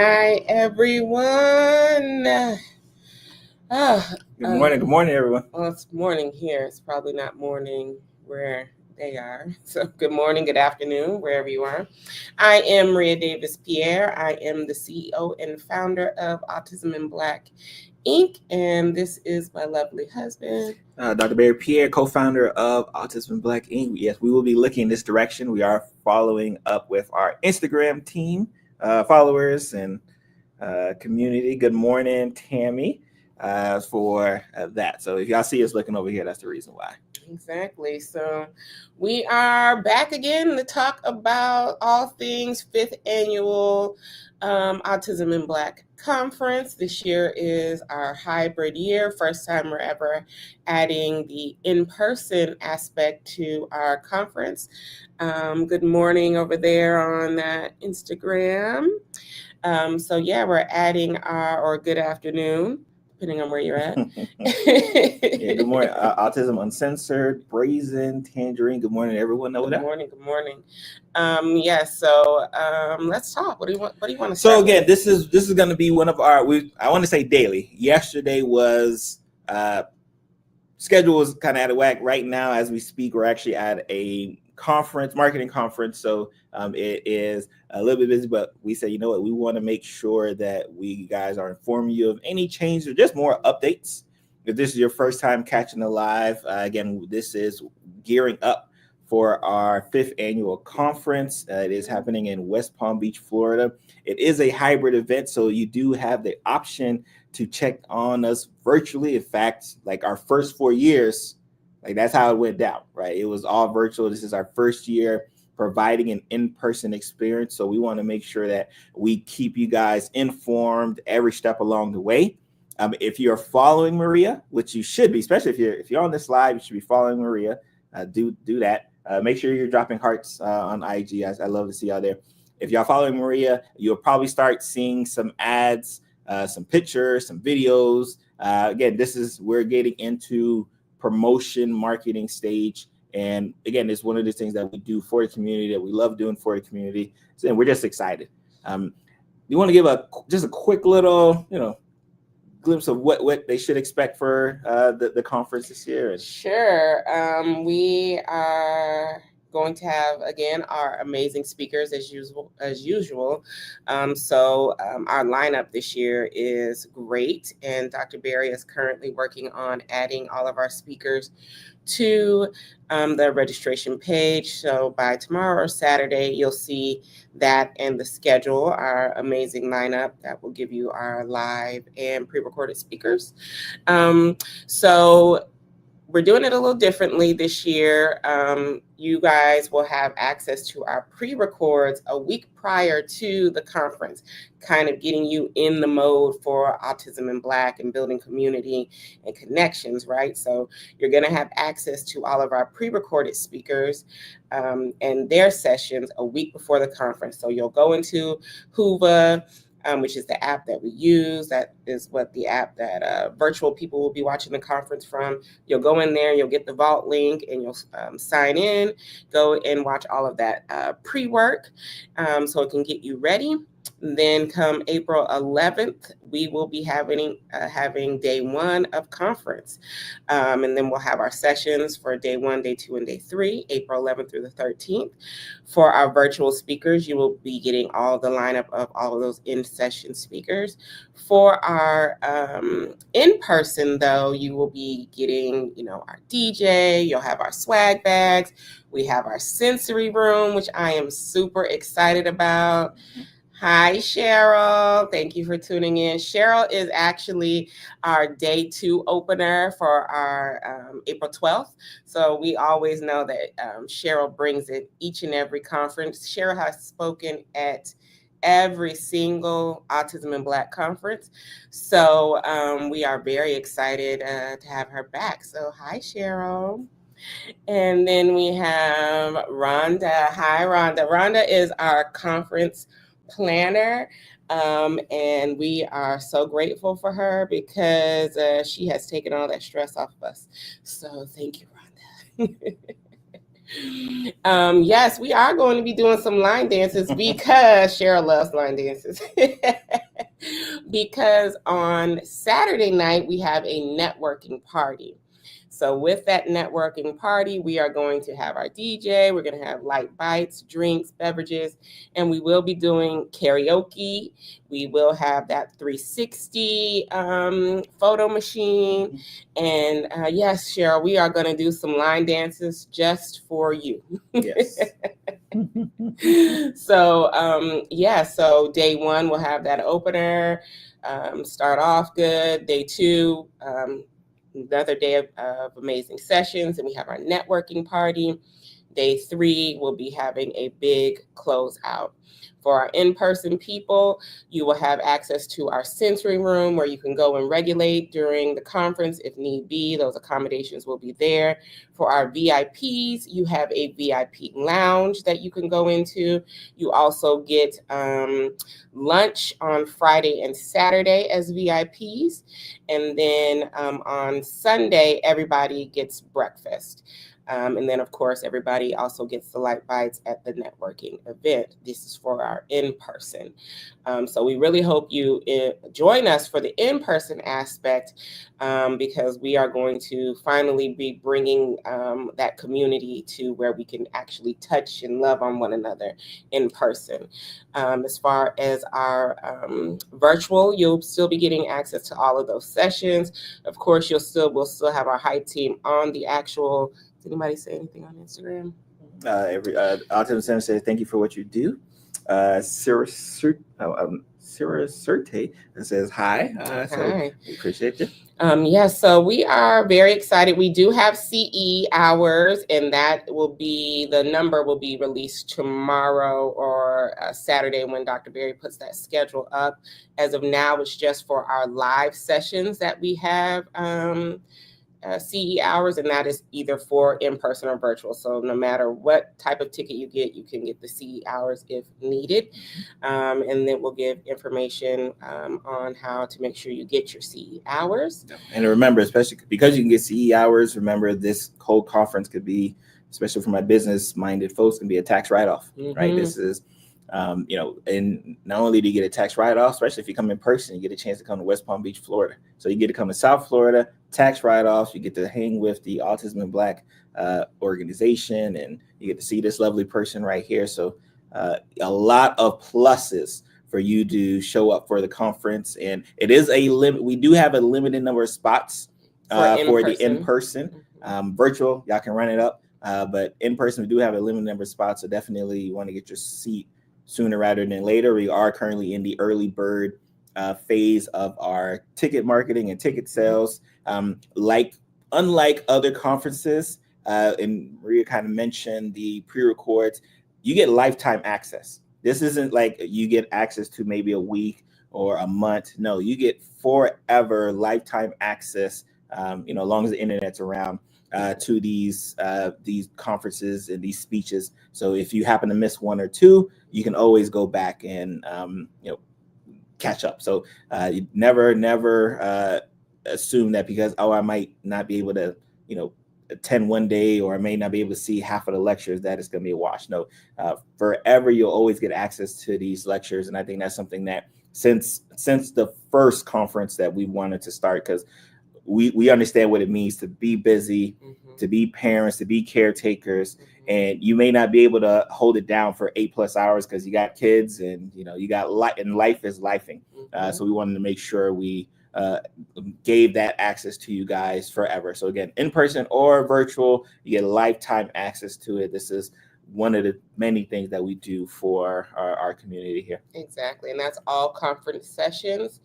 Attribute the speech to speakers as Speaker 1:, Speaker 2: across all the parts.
Speaker 1: Hi, everyone.
Speaker 2: Good morning, everyone.
Speaker 1: Well, it's morning here. It's probably not morning where they are. So, good morning, good afternoon, wherever you are. I am Maria Davis Pierre. I am the CEO and founder of Autism in Black Inc., and this is my lovely husband.
Speaker 2: Dr. Barry Pierre, co-founder of Autism in Black Inc. Yes, we will be looking in this direction. We are following up with our Instagram team, followers, and community. Good morning, Tammy, for that. So if y'all see us looking over here, that's the reason why.
Speaker 1: Exactly. So we are back again to talk about all things 5th annual Autism in Black conference. This year is our hybrid year. First time we're ever adding the in-person aspect to our conference. Good morning over there on Instagram. We're adding or good afternoon, depending on where you're at.
Speaker 2: Yeah, good morning. Autism Uncensored, Brazen, Tangerine. Good morning, everyone.
Speaker 1: Good morning. Let's talk. What do you want to start?
Speaker 2: So again, this is going to be one of our. I want to say daily. Yesterday was schedule was kind of out of whack. Right now, as we speak, we're actually at a marketing conference. So it is a little bit busy, but we say, you know what, we want to make sure that we guys are informing you of any changes or just more updates. If this is your first time catching the live, again, this is gearing up for our 5th annual conference. It is happening in West Palm Beach, Florida. It is a hybrid event, so you do have the option to check on us virtually. In fact, like our first 4 years, like that's how it went down, right? It was all virtual. This is our first year providing an in-person experience. So we want to make sure that we keep you guys informed every step along the way. If you're following Maria, which you should be, especially if you're on this live, you should be following Maria. Do that. Make sure you're dropping hearts on IG. I love to see y'all there. If y'all following Maria, you'll probably start seeing some ads, some pictures, some videos. Again, we're getting into promotion marketing stage. And again, it's one of the things that we do for the community, that we love doing for the community. So we're just excited. You want to give just a quick little, glimpse of what they should expect for the conference this year?
Speaker 1: Sure. We are going to have, again, our amazing speakers as usual. Our lineup this year is great, and Dr. Barry is currently working on adding all of our speakers to the registration page. So by tomorrow or Saturday, you'll see that and the schedule, our amazing lineup that will give you our live and pre-recorded speakers. So we're doing it a little differently this year. You guys will have access to our pre-records a week prior to the conference, kind of getting you in the mode for Autism in Black and building community and connections, right? So you're going to have access to all of our pre-recorded speakers and their sessions a week before the conference. So you'll go into Hoover, which is the app that we use. That is what the app that virtual people will be watching the conference from. You'll go in there, you'll get the Vault link, and you'll sign in, go and watch all of that pre-work so it can get you ready. Then come April 11th, we will be having day 1 of conference. And then we'll have our sessions for day 1, day 2, and day 3, April 11th through the 13th. For our virtual speakers, you will be getting all the lineup of all of those in-session speakers. For our in-person, though, you will be getting, our DJ, you'll have our swag bags. We have our sensory room, which I am super excited about. Hi, Cheryl. Thank you for tuning in. Cheryl is actually our day 2 opener for our April 12th. So we always know that Cheryl brings it each and every conference. Cheryl has spoken at every single Autism in Black conference. So we are very excited to have her back. So hi, Cheryl. And then we have Rhonda. Hi, Rhonda. Rhonda is our conference planner, and we are so grateful for her because she has taken all that stress off of us. So thank you, Rhonda. Yes, we are going to be doing some line dances because Cheryl loves line dances. Because on Saturday night, we have a networking party. So with that networking party, we are going to have our DJ, we're going to have light bites, drinks, beverages, and we will be doing karaoke. We will have that 360 photo machine. And yes, Cheryl, we are going to do some line dances just for you.
Speaker 2: Yes.
Speaker 1: So day one, we'll have that opener, start off good. Day two, another day of amazing sessions, and we have our networking party. Day three, we'll be having a big closeout. For our in-person people, you will have access to our sensory room where you can go and regulate during the conference if need be. Those accommodations will be there. For our VIPs, you have a VIP lounge that you can go into. You also get lunch on Friday and Saturday as VIPs. And then on Sunday, everybody gets breakfast. And then, of course, everybody also gets the light bites at the networking event. This is for our in-person. So we really hope you join us for the in-person aspect because we are going to finally be bringing that community to where we can actually touch and love on one another in person. As far as our virtual, you'll still be getting access to all of those sessions. Of course, we'll still have our hype team on the actual. Did anybody say anything on Instagram?
Speaker 2: Autism Center says thank you for what you do. Sarah Serte says hi. So we appreciate you.
Speaker 1: Yes, so we are very excited. We do have CE hours, and the number will be released tomorrow or Saturday when Dr. Berry puts that schedule up. As of now, it's just for our live sessions that we have CE hours, and that is either for in-person or virtual. So no matter what type of ticket you get, you can get the CE hours if needed. And then we'll give information on how to make sure you get your CE hours.
Speaker 2: And remember, especially because you can get CE hours, remember this whole conference could be, especially for my business-minded folks, can be a tax write-off, right? This is and not only do you get a tax write-off, especially if you come in person, you get a chance to come to West Palm Beach, Florida. So you get to come to South Florida, tax write-offs, you get to hang with the Autism in Black organization, and you get to see this lovely person right here. So a lot of pluses for you to show up for the conference. And it is a limit. We do have a limited number of spots for the in-person. Virtual, y'all can run it up. But in person, we do have a limited number of spots. So definitely you want to get your seat sooner rather than later. We are currently in the early bird phase of our ticket marketing and ticket sales. Unlike other conferences, and Maria kind of mentioned the pre-records, you get lifetime access. This isn't like you get access to maybe a week or a month. No, you get forever lifetime access, as long as the internet's around. To these conferences and these speeches. So if you happen to miss one or two, you can always go back and catch up. So you never assume that because I might not be able to attend one day, or I may not be able to see half of the lectures, that it's going to be a wash. No, forever you'll always get access to these lectures, and I think that's something that since the first conference that we wanted to start, because we understand what it means to be busy, to be parents, to be caretakers, and you may not be able to hold it down for 8+ hours because you got kids and you got and life is lifing. So we wanted to make sure we gave that access to you guys forever. So again, in person or virtual, you get lifetime access to it. This is one of the many things that we do for our community here.
Speaker 1: Exactly. And that's all conference sessions.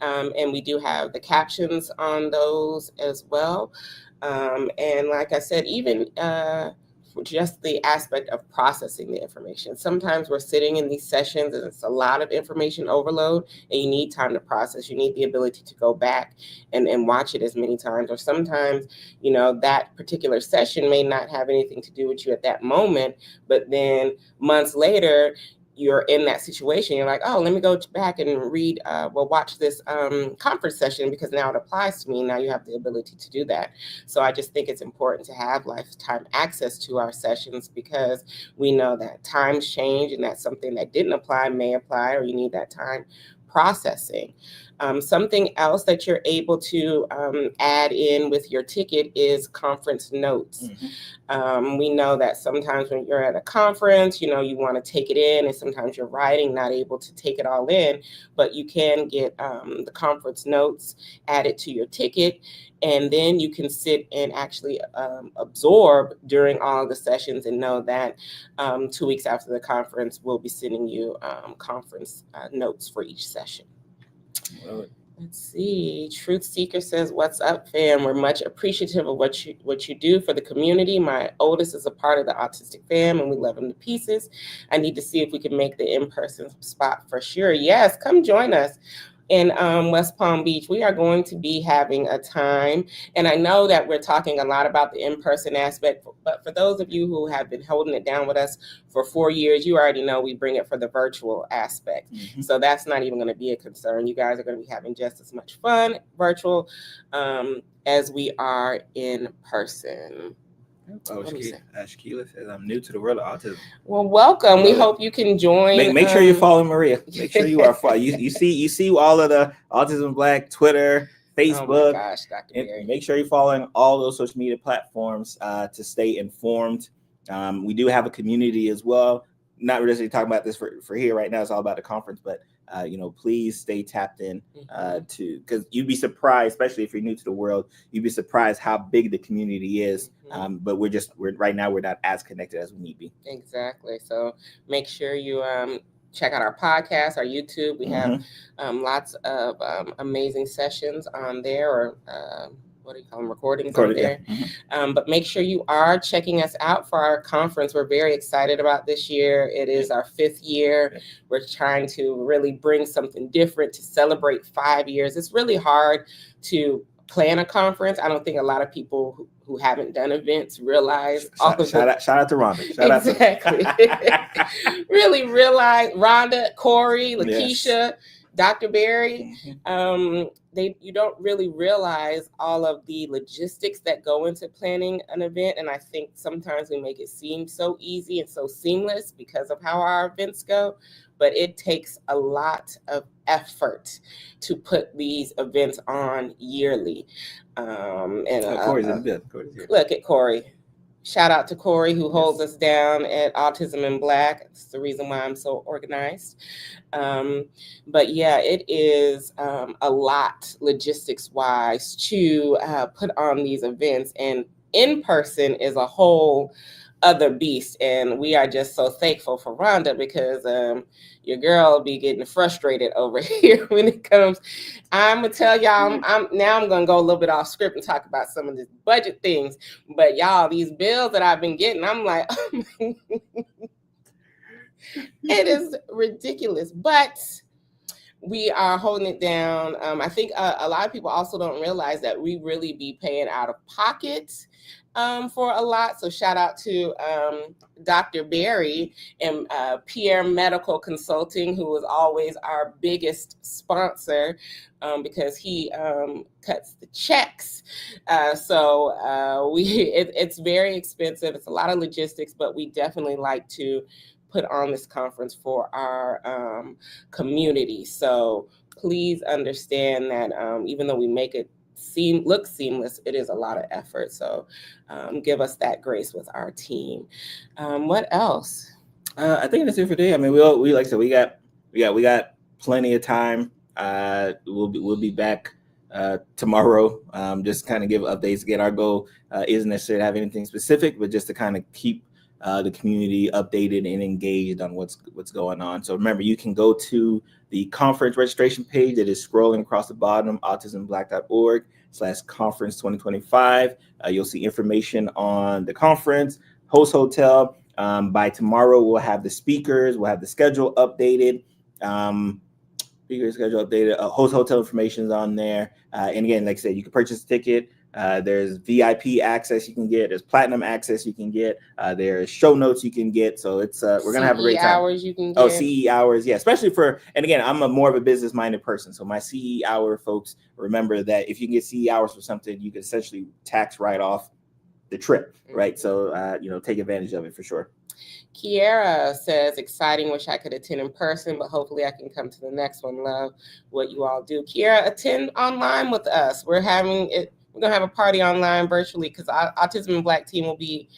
Speaker 1: And we do have the captions on those as well. And like I said, even just the aspect of processing the information. Sometimes we're sitting in these sessions and it's a lot of information overload and you need time to process. You need the ability to go back and watch it as many times. Or sometimes, that particular session may not have anything to do with you at that moment, but then months later, you're in that situation, you're like, oh, let me go back and read, watch this conference session because now it applies to me. Now you have the ability to do that. So I just think it's important to have lifetime access to our sessions because we know that times change and that something that didn't apply may apply, or you need that time processing. Something else that you're able to add in with your ticket is conference notes. We know that sometimes when you're at a conference, you want to take it in, and sometimes you're writing, not able to take it all in, but you can get the conference notes added to your ticket, and then you can sit and actually absorb during all of the sessions and know that 2 weeks after the conference, we'll be sending you conference notes for each session.
Speaker 2: Well,
Speaker 1: let's see. Truth Seeker says, "What's up, fam? We're much appreciative of what you do for the community. My oldest is a part of the autistic fam, and we love him to pieces. I need to see if we can make the in-person spot for sure. Yes, come join us in West Palm Beach. We are going to be having a time, and I know that we're talking a lot about the in-person aspect, but for those of you who have been holding it down with us for 4 years, you already know we bring it for the virtual aspect. So that's not even going to be a concern. You guys are going to be having just as much fun virtual as we are in person."
Speaker 2: Shakila says, "I'm new to the world of autism."
Speaker 1: Well, welcome. We hope you can join.
Speaker 2: Make sure you're following Maria. Make sure you are following. You see all of the Autism Black Twitter, Facebook.
Speaker 1: Oh my gosh, Dr. Berry.
Speaker 2: Make sure you're following all those social media platforms to stay informed. We do have a community as well. Not really talking about this for here right now. It's all about the conference, but please stay tapped in because you'd be surprised, especially if you're new to the world, you'd be surprised how big the community is. But we're right now, we're not as connected as we need to be.
Speaker 1: Exactly. So make sure you check out our podcast, our YouTube. We have lots of amazing sessions on there, or what do you call them, recordings on there. But make sure you are checking us out for our conference. We're very excited about this year. It is our 5th year. We're trying to really bring something different to celebrate 5 years. It's really hard to plan a conference. I don't think a lot of people who haven't done events realize
Speaker 2: shout out to Rhonda.
Speaker 1: Really realize Rhonda, Corey, Lakeisha, Dr. Berry. You don't really realize all of the logistics that go into planning an event. And I think sometimes we make it seem so easy and so seamless because of how our events go. But it takes a lot of effort to put these events on yearly.
Speaker 2: Corey's in the building.
Speaker 1: Look at Corey. Shout out to Corey, who holds us down at Autism in Black. It's the reason why I'm so organized. But yeah, it is a lot logistics-wise to put on these events. And in person is a whole other beast. And we are just so thankful for Rhonda because your girl be getting frustrated over here when it comes. I'm gonna tell y'all, I'm gonna go a little bit off script and talk about some of the budget things. But y'all, these bills that I've been getting, I'm like, it is ridiculous. But we are holding it down. I think a lot of people also don't realize that we really be paying out of pocket for a lot. So shout out to Dr. Berry and Pierre Medical Consulting, who is always our biggest sponsor because he cuts the checks. It's very expensive. It's a lot of logistics, but we definitely like to put on this conference for our community. So please understand that even though we make it look seamless, it is a lot of effort. So give us that grace with our team. What else?
Speaker 2: I think that's it for today. I mean, we like I said, we got plenty of time. We'll be back tomorrow. Just kind of give updates. Again, our goal isn't necessarily to have anything specific, but just to kind of keep the community updated and engaged on what's going on. So remember, you can go to the conference registration page that is scrolling across the bottom, autismblack.org/conference 2025. You'll see information on the conference, host hotel. By tomorrow, we'll have the speakers, we'll have the schedule updated. Host hotel information is on there. And again, like I said, you can purchase a ticket There's VIP access you can get. There's platinum access you can get. There's show notes you can get. So it's we're gonna have a great time.
Speaker 1: hours you can get.
Speaker 2: Oh, CE hours, yeah. Especially for, and again, I'm more of a business minded person. So my CE hour folks, remember that if you can get CE hours for something, you can essentially tax write off the trip, right? So take advantage of it for sure.
Speaker 1: Kiera says, exciting, wish I could attend in person, but hopefully I can come to the next one. Love what you all do. Kiera, attend online with us. We're going to have a party online virtually because our Autism in Black team will be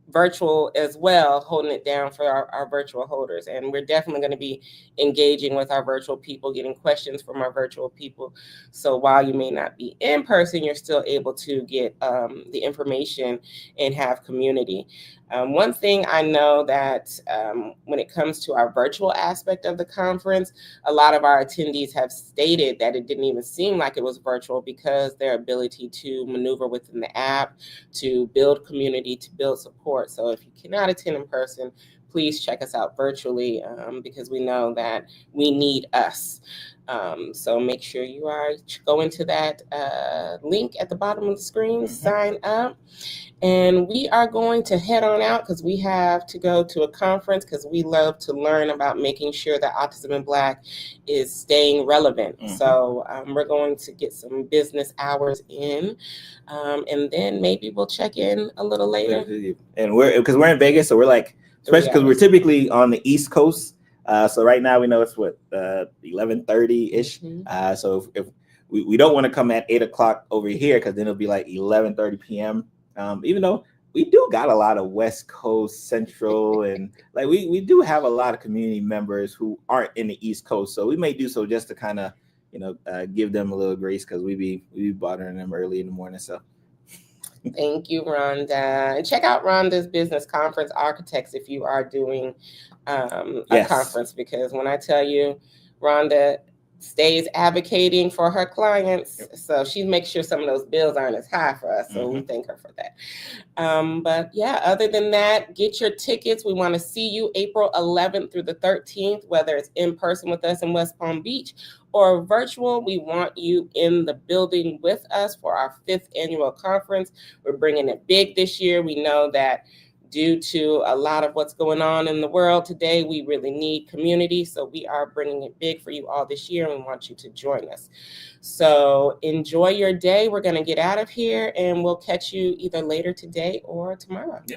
Speaker 1: virtual as well, holding it down for our virtual holders. And we're definitely going to be engaging with our virtual people, getting questions from our virtual people. So while you may not be in person, you're still able to get the information and have community. One thing I know that when it comes to our virtual aspect of the conference, a lot of our attendees have stated that it didn't even seem like it was virtual because their ability to maneuver within the app, to build community, to build support. So if you cannot attend in person, please check us out virtually because we know that we need us. So make sure you are go into that link at the bottom of the screen, sign up. And we are going to head on out because we have to go to a conference because we love to learn about making sure that Autism in Black is staying relevant. So we're going to get some business hours in and then maybe we'll check in a little later.
Speaker 2: And because we're in Vegas, so we're like, especially because we're typically on the East Coast. So right now we know it's 11:30-ish. So if we don't want to come at 8 o'clock over here because then it'll be like 11:30 p.m. Even though we do got a lot of West Coast, Central, and like we do have a lot of community members who aren't in the East Coast. So we may do so just to kind of, give them a little grace because we be bothering them early in the morning. So
Speaker 1: thank you, Rhonda. And check out Rhonda's business conference, Architects, if you are doing a conference, because when I tell you, Rhonda stays advocating for her clients. So she makes sure some of those bills aren't as high for us. So we thank her for that. But yeah, other than that, get your tickets. We want to see you April 11th through the 13th, whether it's in person with us in West Palm Beach or virtual. We want you in the building with us for our 5th annual conference. We're bringing it big this year. We know that due to a lot of what's going on in the world today, we really need community. So we are bringing it big for you all this year, and we want you to join us. So enjoy your day. We're going to get out of here, and we'll catch you either later today or tomorrow.
Speaker 2: Yeah.